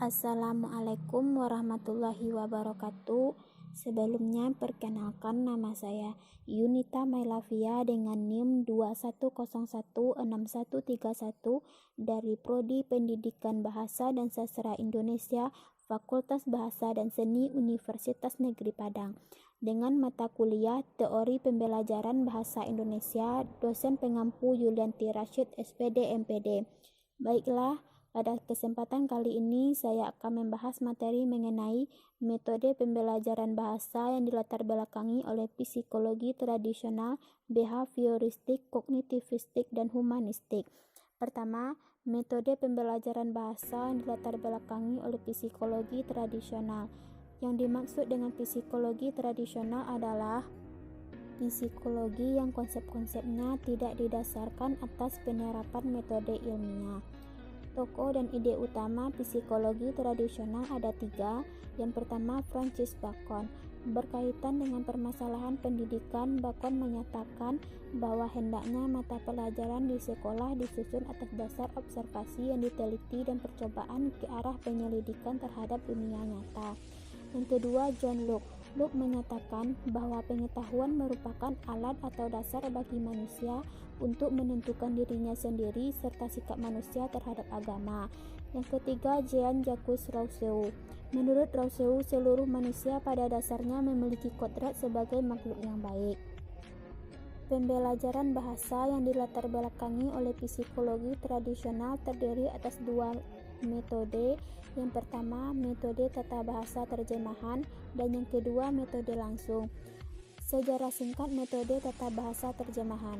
Assalamualaikum warahmatullahi wabarakatuh. Sebelumnya perkenalkan, nama saya Yunita Mailavia dengan NIM 21016131 dari Prodi Pendidikan Bahasa dan Sastra Indonesia, Fakultas Bahasa dan Seni Universitas Negeri Padang, dengan mata kuliah Teori Pembelajaran Bahasa Indonesia, dosen pengampu Yulianti Rashid, SPD, MPD. Baiklah, pada kesempatan kali ini saya akan membahas materi mengenai metode pembelajaran bahasa yang dilatar belakangi oleh psikologi tradisional, behavioristik, kognitivistik, dan humanistik. Pertama, metode pembelajaran bahasa yang dilatar belakangi oleh psikologi tradisional. Yang dimaksud dengan psikologi tradisional adalah psikologi yang konsep-konsepnya tidak didasarkan atas penerapan metode ilmiah. Tokoh dan ide utama psikologi tradisional ada tiga. Yang pertama, Francis Bacon. Berkaitan dengan permasalahan pendidikan, Bacon menyatakan bahwa hendaknya mata pelajaran di sekolah disusun atas dasar observasi yang diteliti dan percobaan ke arah penyelidikan terhadap dunia nyata. Yang kedua, John Locke. Locke menyatakan bahwa pengetahuan merupakan alat atau dasar bagi manusia untuk menentukan dirinya sendiri serta sikap manusia terhadap agama. Yang ketiga, Jean-Jacques Rousseau. Menurut Rousseau, seluruh manusia pada dasarnya memiliki kodrat sebagai makhluk yang baik. Pembelajaran bahasa yang dilatar belakangi oleh psikologi tradisional terdiri atas dua metode. Yang pertama, metode tata bahasa terjemahan, dan yang kedua, metode langsung. Sejarah singkat metode tata bahasa terjemahan.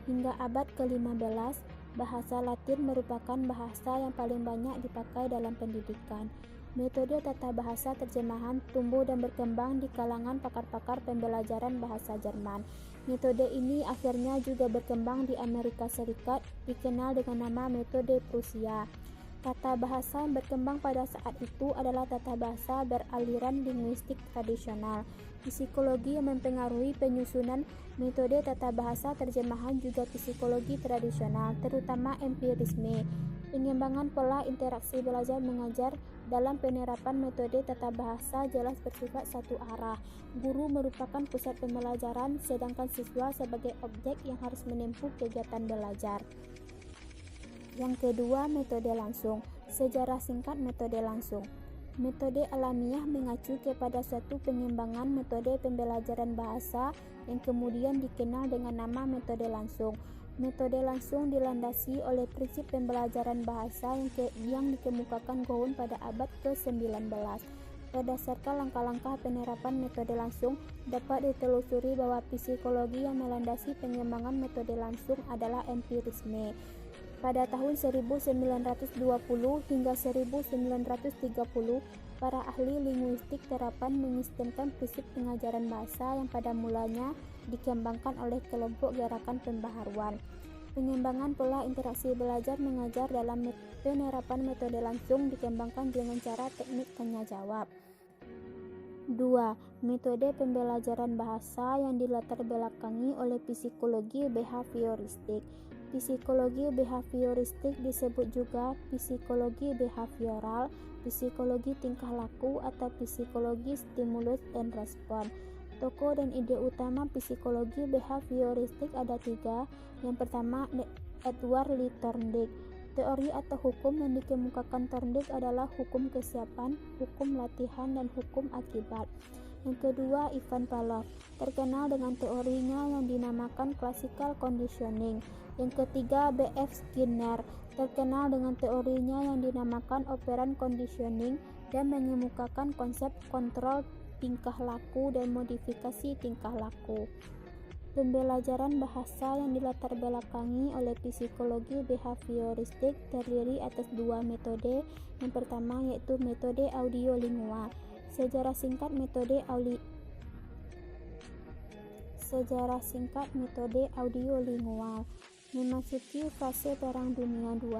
Hingga abad ke-15, bahasa Latin merupakan bahasa yang paling banyak dipakai dalam pendidikan. Metode tata bahasa terjemahan tumbuh dan berkembang di kalangan pakar-pakar pembelajaran bahasa Jerman. Metode ini akhirnya juga berkembang di Amerika Serikat, dikenal dengan nama metode Prusia. Tata bahasa yang berkembang pada saat itu adalah tata bahasa beraliran linguistik tradisional. Psikologi yang mempengaruhi penyusunan metode tata bahasa terjemahan juga psikologi tradisional, terutama empirisme. Pengembangan pola interaksi belajar mengajar dalam penerapan metode tata bahasa jelas bersifat satu arah. Guru merupakan pusat pembelajaran, sedangkan siswa sebagai objek yang harus menempuh kegiatan belajar. Yang kedua, metode langsung. Sejarah singkat metode langsung. Metode alamiah mengacu kepada suatu pengembangan metode pembelajaran bahasa yang kemudian dikenal dengan nama metode langsung. Metode langsung dilandasi oleh prinsip pembelajaran bahasa yang dikemukakan Goun pada abad ke-19. Berdasarkan langkah-langkah penerapan metode langsung, dapat ditelusuri bahwa psikologi yang melandasi pengembangan metode langsung adalah empirisme. Pada tahun 1920 hingga 1930, para ahli linguistik terapan mengistimkan prinsip pengajaran bahasa yang pada mulanya dikembangkan oleh kelompok gerakan pembaharuan. Pengembangan pola interaksi belajar mengajar dalam penerapan metode langsung dikembangkan dengan cara teknik tanya jawab. 2. Metode pembelajaran bahasa yang dilatar belakangi oleh psikologi behavioristik. Psikologi behavioristik disebut juga psikologi behavioral, psikologi tingkah laku, atau psikologi stimulus dan respon. Tokoh dan ide utama psikologi behavioristik ada tiga. Yang pertama, Edward Lee Thorndike. Teori atau hukum yang dikemukakan Thorndike adalah hukum kesiapan, hukum latihan, dan hukum akibat. Yang kedua, Ivan Pavlov, terkenal dengan teorinya yang dinamakan classical conditioning. Yang ketiga, B.F. Skinner, terkenal dengan teorinya yang dinamakan operant conditioning dan mengemukakan konsep kontrol tingkah laku dan modifikasi tingkah laku. Pembelajaran bahasa yang dilatar belakangi oleh psikologi behavioristik terdiri atas dua metode. Yang pertama yaitu metode audiolingual. Sejarah singkat metode audiolingual. Memasuki fase Perang Dunia II,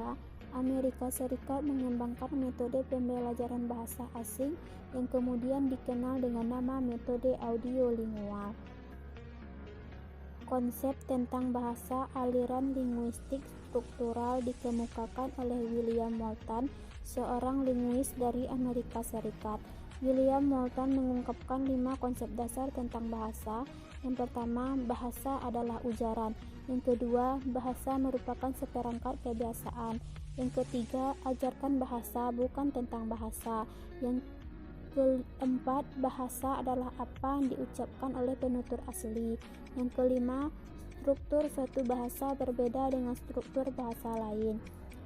Amerika Serikat mengembangkan metode pembelajaran bahasa asing yang kemudian dikenal dengan nama metode audiolingual. Konsep tentang bahasa aliran linguistik struktural dikemukakan oleh William Moulton, seorang linguis dari Amerika Serikat. William Moulton mengungkapkan 5 konsep dasar tentang bahasa. Yang pertama, bahasa adalah ujaran. Yang kedua, bahasa merupakan seperangkat kebiasaan. Yang ketiga, ajarkan bahasa, bukan tentang bahasa. Yang keempat, bahasa adalah apa yang diucapkan oleh penutur asli. Yang kelima, struktur suatu bahasa berbeda dengan struktur bahasa lain.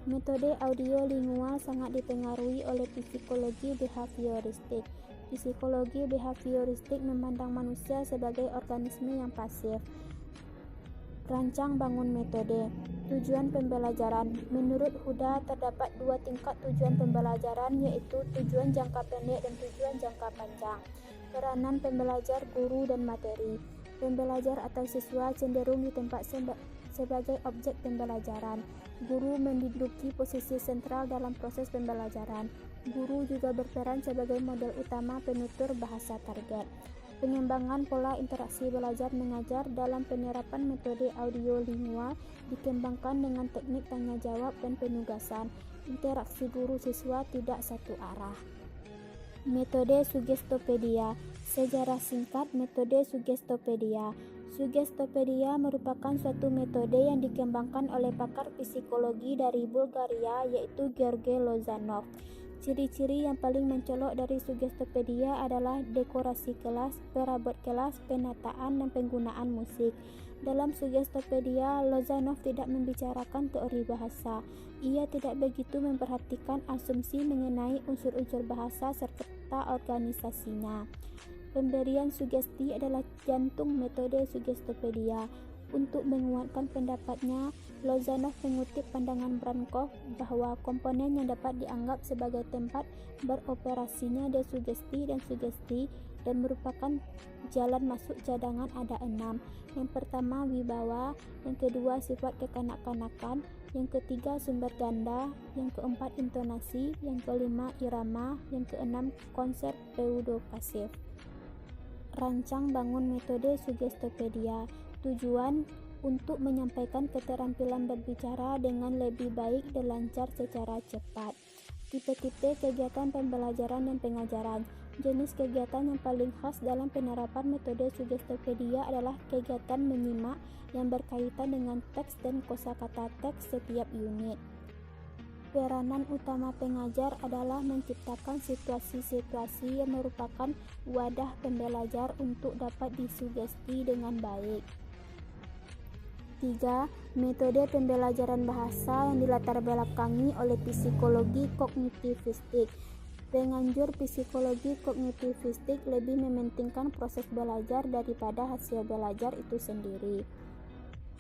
Metode audiolingual sangat dipengaruhi oleh psikologi behavioristik. Psikologi behavioristik memandang manusia sebagai organisme yang pasif. Rancang bangun metode. Tujuan pembelajaran. Menurut Huda, terdapat 2 tingkat tujuan pembelajaran, yaitu tujuan jangka pendek dan tujuan jangka panjang. Peranan pembelajar, guru, dan materi. Pembelajar atau siswa cenderung ditempatkan sebagai objek pembelajaran. Guru menduduki posisi sentral dalam proses pembelajaran. Guru juga berperan sebagai model utama penutur bahasa target. Pengembangan pola interaksi belajar mengajar dalam penerapan metode audiolingual dikembangkan dengan teknik tanya jawab dan penugasan. Interaksi guru siswa tidak satu arah. Metode Sugestopedia. Sejarah singkat metode Sugestopedia. Sugestopedia merupakan suatu metode yang dikembangkan oleh pakar psikologi dari Bulgaria, yaitu George Lozanov. Ciri-ciri yang paling mencolok dari Sugestopedia adalah dekorasi kelas, perabot kelas, penataan, dan penggunaan musik. Dalam Sugestopedia, Lozanov tidak membicarakan teori bahasa. Ia tidak begitu memperhatikan asumsi mengenai unsur-unsur bahasa serta organisasinya. Pemberian sugesti adalah jantung metode Sugestopedia. Untuk menguatkan pendapatnya, Lozanov mengutip pandangan Brankov bahwa komponen yang dapat dianggap sebagai tempat beroperasinya desugesti dan sugesti dan merupakan jalan masuk cadangan ada 6. Yang pertama, wibawa. Yang kedua, sifat kekanak-kanakan. Yang ketiga, sumber ganda. Yang keempat, intonasi. Yang kelima, irama. Yang keenam, konsep pseudo-pasif. Rancang bangun metode Sugestopedia. Tujuan untuk menyampaikan keterampilan berbicara dengan lebih baik dan lancar secara cepat. Tipe-tipe kegiatan pembelajaran dan pengajaran. Jenis kegiatan yang paling khas dalam penerapan metode Sugestopedia adalah kegiatan menyimak yang berkaitan dengan teks dan kosakata teks setiap unit. Peranan utama pengajar adalah menciptakan situasi-situasi yang merupakan wadah pembelajar untuk dapat disugesti dengan baik. 3. Metode pembelajaran bahasa yang dilatar belakangi oleh psikologi kognitivistik. Penganjur psikologi kognitivistik lebih mementingkan proses belajar daripada hasil belajar itu sendiri.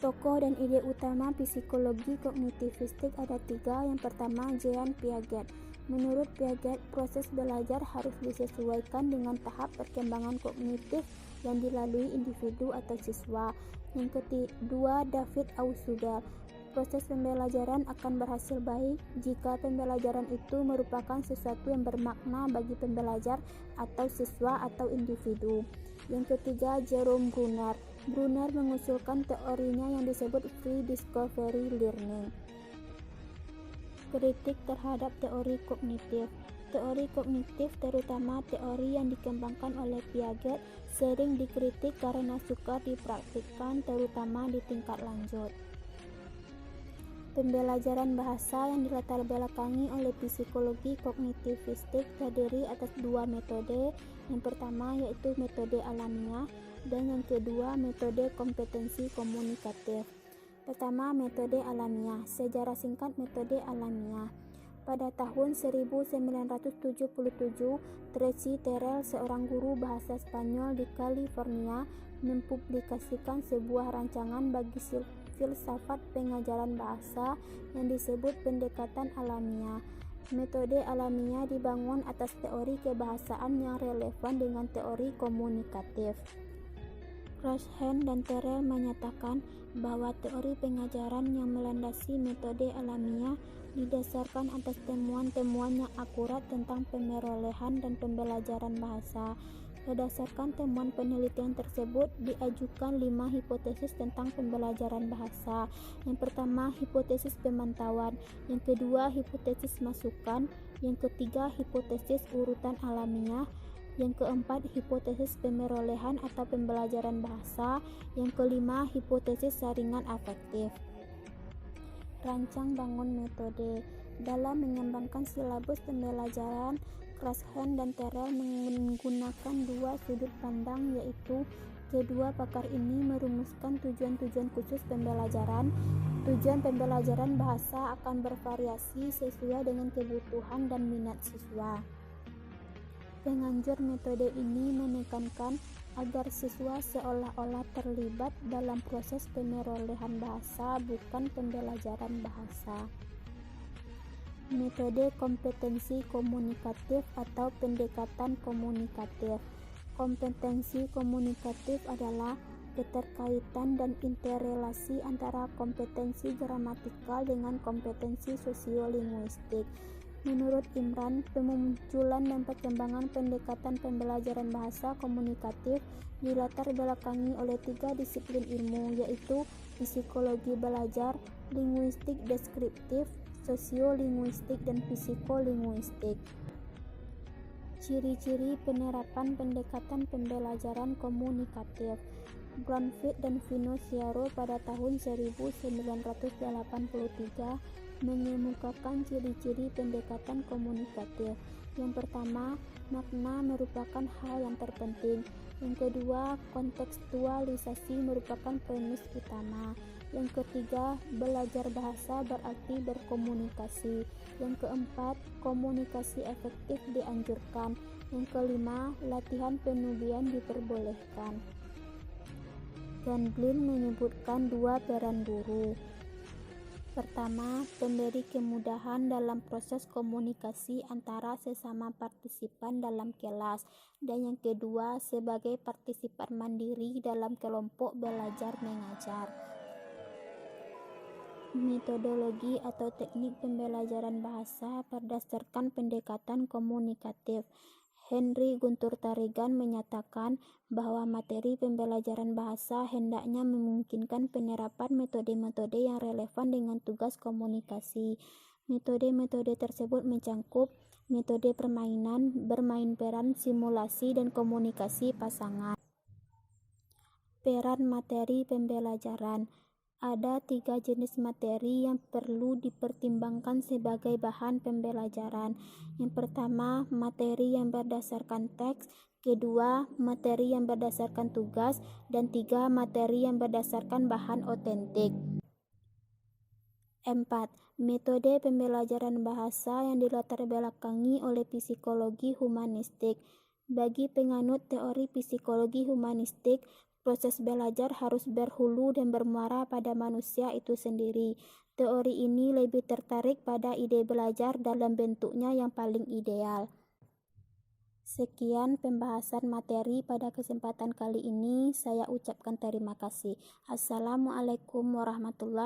Tokoh dan ide utama psikologi kognitivistik ada 3. Yang pertama, Jean Piaget. Menurut Piaget, proses belajar harus disesuaikan dengan tahap perkembangan kognitif yang dilalui individu atau siswa. Yang kedua, David Ausubel. Proses pembelajaran akan berhasil baik jika pembelajaran itu merupakan sesuatu yang bermakna bagi pembelajar atau siswa atau individu. Yang ketiga, Jerome Bruner. Bruner mengusulkan teorinya yang disebut free discovery learning. Kritik terhadap teori kognitif. Teori kognitif, terutama teori yang dikembangkan oleh Piaget, sering dikritik karena sukar dipraktikkan, terutama di tingkat lanjut. Pembelajaran bahasa yang dilatar belakangi oleh psikologi kognitivistik terdiri atas 2 metode. Yang pertama yaitu metode alamiah dan yang kedua metode kompetensi komunikatif. Pertama, metode alamiah. Sejarah singkat metode alamiah. Pada tahun 1977, Tracy Terrell, seorang guru bahasa Spanyol di California, mempublikasikan sebuah rancangan bagi filsafat pengajaran bahasa yang disebut pendekatan alamiah. Metode alamiah dibangun atas teori kebahasaan yang relevan dengan teori komunikatif. Rushden dan Terrell menyatakan bahwa teori pengajaran yang melandasi metode alamiah didasarkan atas temuan-temuan yang akurat tentang pemerolehan dan pembelajaran bahasa. Berdasarkan temuan penelitian tersebut, diajukan 5 hipotesis tentang pembelajaran bahasa. Yang pertama, hipotesis pemantauan. Yang kedua, hipotesis masukan. Yang ketiga, hipotesis urutan alamiah. Yang keempat, hipotesis pemerolehan atau pembelajaran bahasa. Yang kelima, hipotesis saringan afektif. Rancang bangun metode. Dalam mengembangkan silabus pembelajaran, Krashen dan Terrell menggunakan dua sudut pandang, yaitu kedua pakar ini merumuskan tujuan-tujuan khusus pembelajaran. Tujuan pembelajaran bahasa akan bervariasi sesuai dengan kebutuhan dan minat siswa. Penganjur metode ini menekankan agar siswa seolah-olah terlibat dalam proses pemerolehan bahasa, bukan pembelajaran bahasa. Metode kompetensi komunikatif atau pendekatan komunikatif. Kompetensi komunikatif adalah keterkaitan dan interrelasi antara kompetensi gramatikal dengan kompetensi sosiolinguistik. Menurut Imran, pemunculan dan perkembangan pendekatan pembelajaran bahasa komunikatif dilatar belakangi oleh 3 disiplin ilmu, yaitu psikologi belajar, linguistik deskriptif, sosiolinguistik, dan psikolinguistik. Ciri-ciri penerapan pendekatan pembelajaran komunikatif. Brunfield dan Finocchiaro pada tahun 1983 mengemukakan ciri-ciri pendekatan komunikatif. Yang pertama, makna merupakan hal yang terpenting. Yang kedua, kontekstualisasi merupakan premis utama. Yang ketiga, belajar bahasa berarti berkomunikasi. Yang keempat, komunikasi efektif dianjurkan. Yang kelima, latihan penubian diperbolehkan. Gandlin menyebutkan 2 peran guru. Pertama, pemberi kemudahan dalam proses komunikasi antara sesama partisipan dalam kelas, dan yang kedua, sebagai partisipan mandiri dalam kelompok belajar mengajar. Metodologi atau teknik pembelajaran bahasa berdasarkan pendekatan komunikatif. Henry Guntur Tarigan menyatakan bahwa materi pembelajaran bahasa hendaknya memungkinkan penerapan metode-metode yang relevan dengan tugas komunikasi. Metode-metode tersebut mencangkup metode permainan, bermain peran, simulasi, dan komunikasi pasangan. Peran materi pembelajaran. Ada 3 jenis materi yang perlu dipertimbangkan sebagai bahan pembelajaran. Yang pertama, materi yang berdasarkan teks. Kedua, materi yang berdasarkan tugas. Dan 3, materi yang berdasarkan bahan otentik. 4. Metode pembelajaran bahasa yang dilatar belakangi oleh psikologi humanistik. Bagi penganut teori psikologi humanistik, proses belajar harus berhulu dan bermuara pada manusia itu sendiri. Teori ini lebih tertarik pada ide belajar dalam bentuknya yang paling ideal. Sekian pembahasan materi pada kesempatan kali ini. Saya ucapkan terima kasih. Assalamualaikum warahmatullahi